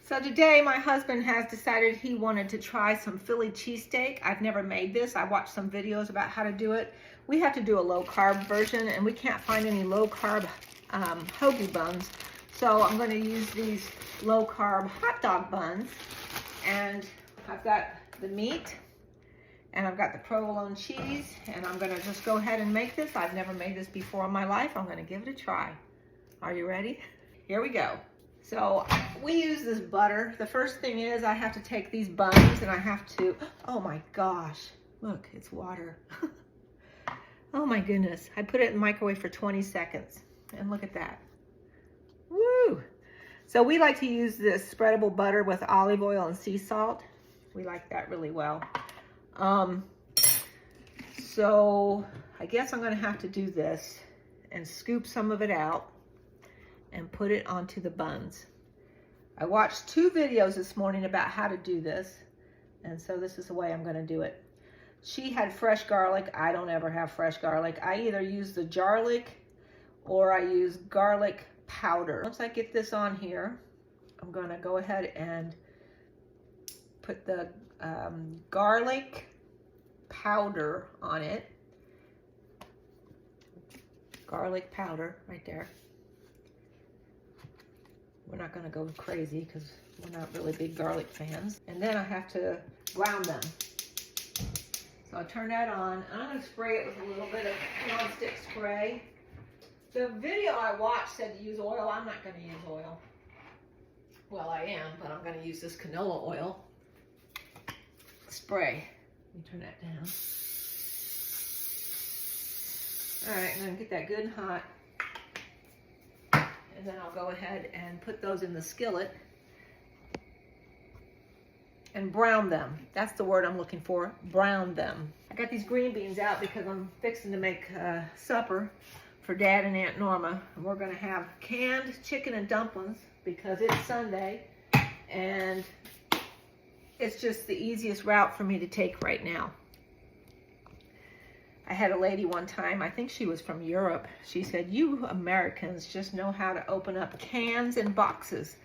So today my husband has decided he wanted to try some Philly cheesesteak. I've never made this. I watched some videos about how to do it. We have to do a low-carb version and we can't find any low-carb hoagie buns. So I'm going to use these low-carb hot dog buns. And I've got the meat and I've got the provolone cheese, and I'm going to just go ahead and make this. I've never made this before in my life. I'm going to give it a try. Are you ready? Here we go. So we use this butter. The first thing is I have to take these buns and I have to, oh my gosh, look, it's water. Oh my goodness. I put it in the microwave for 20 seconds and look at that. Woo! So we like to use this spreadable butter with olive oil and sea salt. We like that really well. So I guess I'm gonna have to do this and scoop some of it out and put it onto the buns. I watched 2 videos this morning about how to do this, and so this is the way I'm going to do it. She had fresh garlic. I don't ever have fresh garlic. I either use the jarlic or I use garlic powder. Once I get this on here, I'm going to go ahead and put the garlic powder on it. Garlic powder right there. We're not going to go crazy because we're not really big garlic fans. And then I have to brown them. So I turn that on. I'm going to spray it with a little bit of non-stick spray. The video I watched said to use oil. I'm not going to use oil. Well, I am, but I'm going to use this canola oil. Spray. Let me turn that down. All right, I'm going to get that good and hot. And then I'll go ahead and put those in the skillet and brown them. That's the word I'm looking for, brown them. I got these green beans out because I'm fixing to make supper for Dad and Aunt Norma. And we're gonna have canned chicken and dumplings because it's Sunday and it's just the easiest route for me to take right now. I had a lady one time, I think she was from Europe. She said, "You Americans just know how to open up cans and boxes,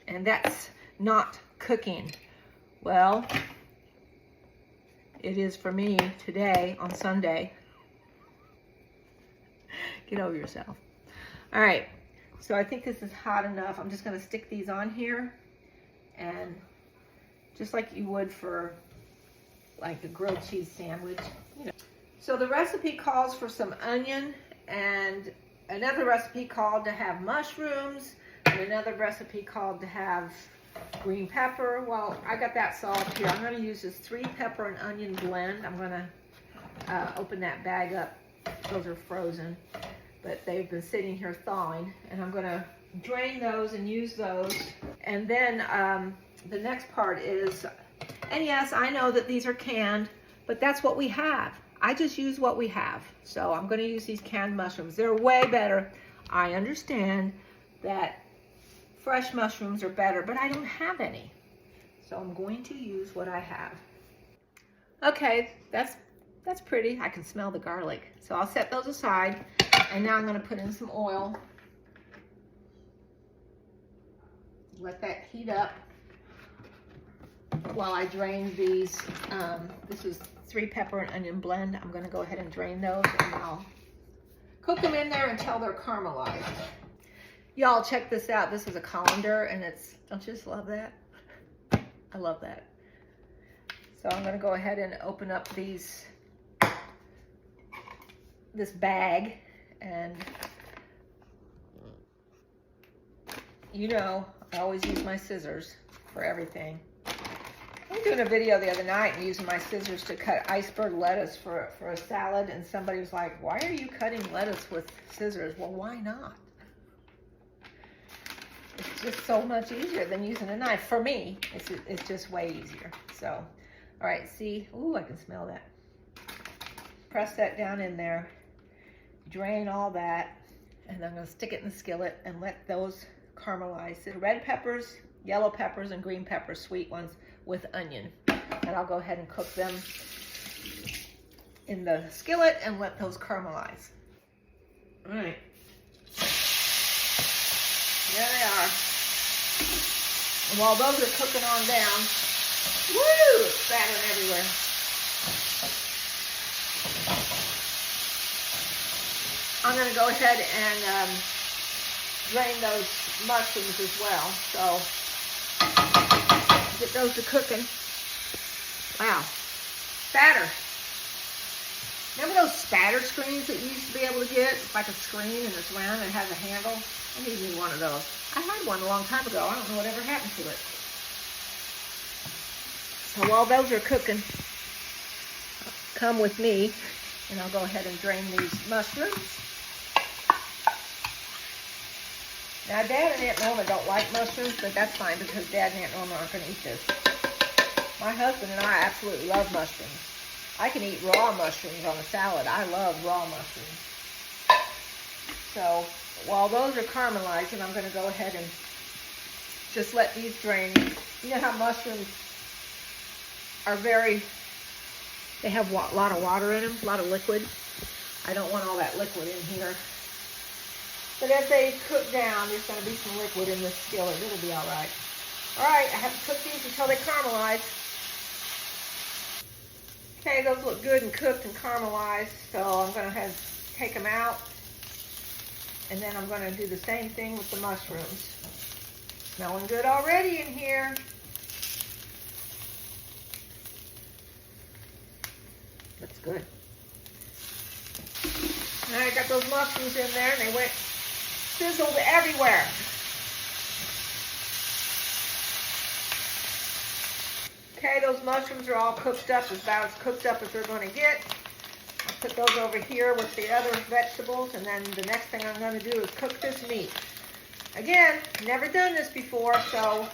and that's not cooking." Well, it is for me today on Sunday. Get over yourself. All right, so I think this is hot enough. I'm just gonna stick these on here, and just like you would for like a grilled cheese sandwich, you know. So the recipe calls for some onion, and another recipe called to have mushrooms, and another recipe called to have green pepper. Well, I got that solved here. I'm going to use this 3 pepper and onion blend. I'm going to open that bag up. Those are frozen, but they've been sitting here thawing, and I'm going to drain those and use those. And then the next part is, and yes, I know that these are canned, but that's what we have. I just use what we have. So I'm going to use these canned mushrooms. They're way better. I understand that fresh mushrooms are better, but I don't have any. So I'm going to use what I have. Okay, that's pretty. I can smell the garlic. So I'll set those aside. And now I'm going to put in some oil. Let that heat up while I drain these. This is 3 pepper and onion blend. I'm going to go ahead and drain those, and I'll cook them in there until they're caramelized. Y'all check this out. This is a colander, and it's, don't you just love that? I love that. So I'm going to go ahead and open up this bag, and you know, I always use my scissors for everything. I was doing a video the other night and using my scissors to cut iceberg lettuce for a salad, and somebody was like, "Why are you cutting lettuce with scissors?" Well, why not? It's just so much easier than using a knife. For me, it's just way easier. So, all right, see? Ooh, I can smell that. Press that down in there, drain all that, and I'm gonna stick it in the skillet and let those caramelize. The red peppers, yellow peppers, and green peppers, sweet ones, with onion. And I'll go ahead and cook them in the skillet and let those caramelize. All right. There they are. And while those are cooking on down, woo, it's spattering everywhere. I'm going to go ahead and drain those mushrooms as well. So get those to cooking. Wow, spatter. Remember those spatter screens that you used to be able to get? It's like a screen and it's round and it has a handle. I need me one of those. I had one a long time ago. I don't know whatever happened to it. So while those are cooking, come with me and I'll go ahead and drain these mushrooms. Now, Dad and Aunt Norma don't like mushrooms, but that's fine because Dad and Aunt Norma aren't going to eat this. My husband and I absolutely love mushrooms. I can eat raw mushrooms on a salad. I love raw mushrooms. So while those are caramelizing, I'm going to go ahead and just let these drain. You know how mushrooms are they have a lot of water in them, a lot of liquid. I don't want all that liquid in here. But as they cook down, there's going to be some liquid in this skillet. It'll be all right. All right, I have to cook these until they caramelize. Okay, those look good and cooked and caramelized, so I'm going to take them out. And then I'm going to do the same thing with the mushrooms. Smelling good already in here. Looks good. All right, I got those mushrooms in there, and they went sizzled everywhere. Okay, those mushrooms are all cooked up, about as cooked up as they're going to get. I'll put those over here with the other vegetables, and then the next thing I'm going to do is cook this meat. Again, never done this before, so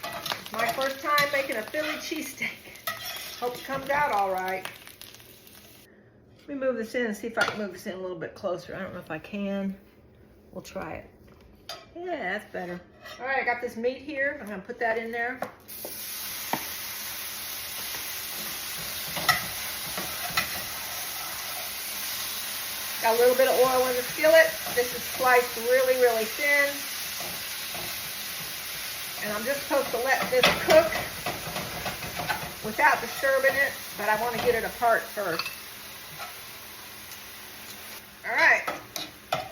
it's my first time making a Philly cheesesteak. Hope it comes out all right. Let me move this in and see if I can move this in a little bit closer. I don't know if I can. We'll try it. Yeah, that's better. All right, I got this meat here. I'm going to put that in there. Got a little bit of oil in the skillet. This is sliced really, really thin. And I'm just supposed to let this cook without disturbing it, but I want to get it apart first. All right,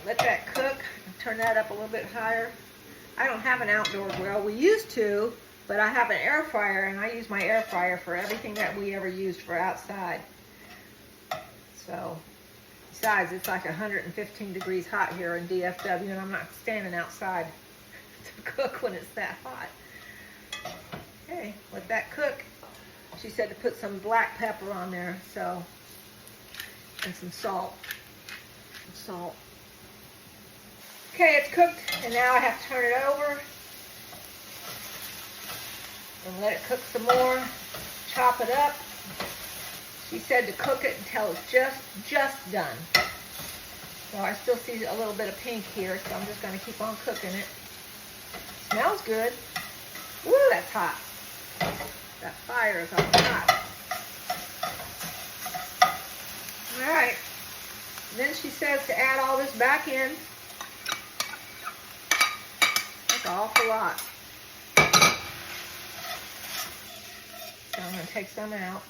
let that cook. Turn that up a little bit higher. I don't have an outdoor grill. We used to, but I have an air fryer, and I use my air fryer for everything that we ever used for outside. So, besides, it's like 115 degrees hot here in DFW, and I'm not standing outside to cook when it's that hot. Okay, let that cook. She said to put some black pepper on there, so, and some salt. Salt. Okay, it's cooked, and now I have to turn it over and let it cook some more. Chop it up. She said to cook it until it's just done. So I still see a little bit of pink here, so I'm just going to keep on cooking it. Smells good. Woo, that's hot. That fire is hot. All right. Then she says to add all this back in. That's an awful lot. So I'm going to take some out.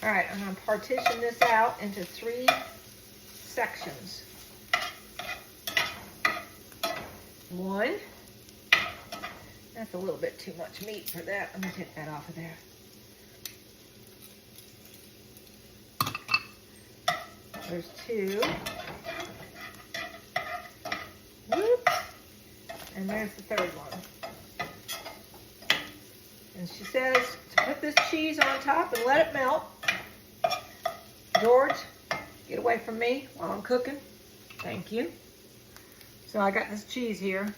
All right, I'm going to partition this out into 3 sections. 1. That's a little bit too much meat for that. Let me take that off of there. There's 2. Whoop. And there's the 3rd one. And she says to put this cheese on top and let it melt. George, get away from me while I'm cooking. Thank you. So I got this cheese here.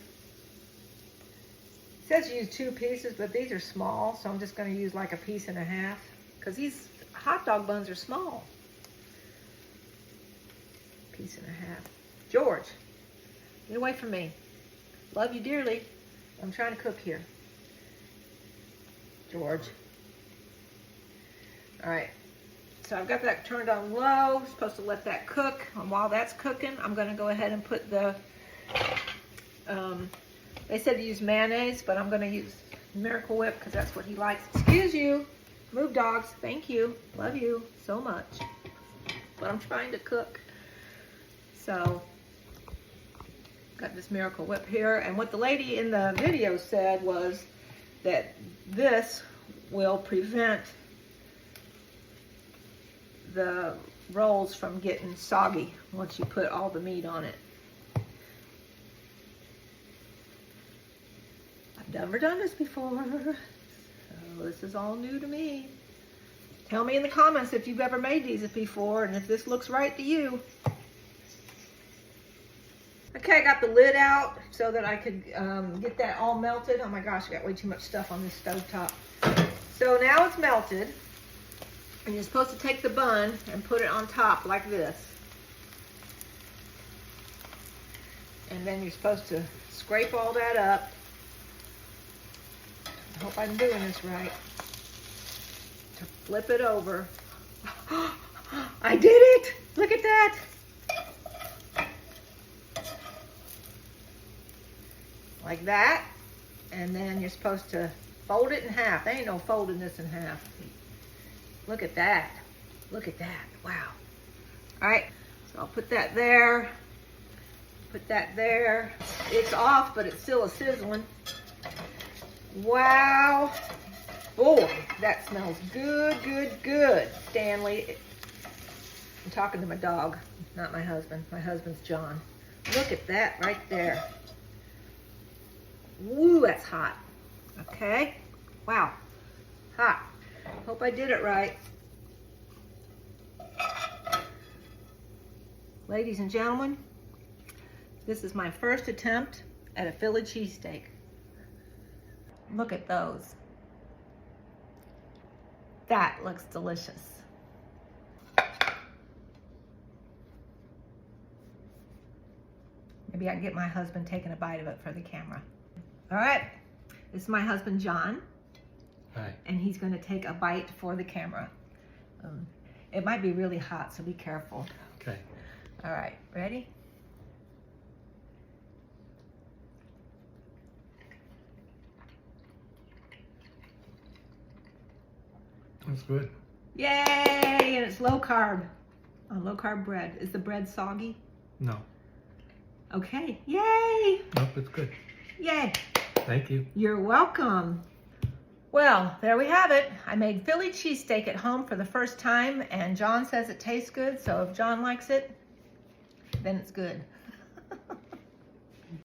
It says use 2 pieces, but these are small, so I'm just going to use like 1.5 pieces because these hot dog buns are small. 1.5 pieces. George, get away from me. Love you dearly. I'm trying to cook here. George. All right. So I've got that turned on low. Supposed to let that cook. And while that's cooking, I'm going to go ahead and put the They said to use mayonnaise, but I'm gonna use Miracle Whip because that's what he likes. Excuse you. Move, dogs. Thank you. Love you so much. But I'm trying to cook. So, got this Miracle Whip here. And what the lady in the video said was that this will prevent the rolls from getting soggy once you put all the meat on it. I've never done this before, so this is all new to me. Tell me in the comments if you've ever made these before and if this looks right to you. Okay, I got the lid out so that I could get that all melted. Oh my gosh, I got way too much stuff on this stove top. So now it's melted. And you're supposed to take the bun and put it on top like this. And then you're supposed to scrape all that up. I hope I'm doing this right. To flip it over. I did it! Look at that! Like that. And then you're supposed to fold it in half. There ain't no folding this in half. Look at that. Look at that. Wow. All right. So I'll put that there. Put that there. It's off, but it's still a sizzling. Wow. Boy, that smells good, good, good. Stanley. I'm talking to my dog, not my husband. My husband's John. Look at that right there. Woo, that's hot. Okay. Wow. Hot. Hope I did it right. Ladies and gentlemen, this is my first attempt at a Philly cheesesteak. Look at those. That looks delicious. Maybe I can get my husband taking a bite of it for the camera. All right, this is my husband, John. Hi. And he's going to take a bite for the camera. It might be really hot, so be careful. Okay. All right, ready? That's good. Yay! And it's low carb. On low carb bread. Is the bread soggy? No. Okay. Yay! Nope, it's good. Yay! Thank you. You're welcome. Well, there we have it. I made Philly cheesesteak at home for the first time, and John says it tastes good, so if John likes it, then it's good.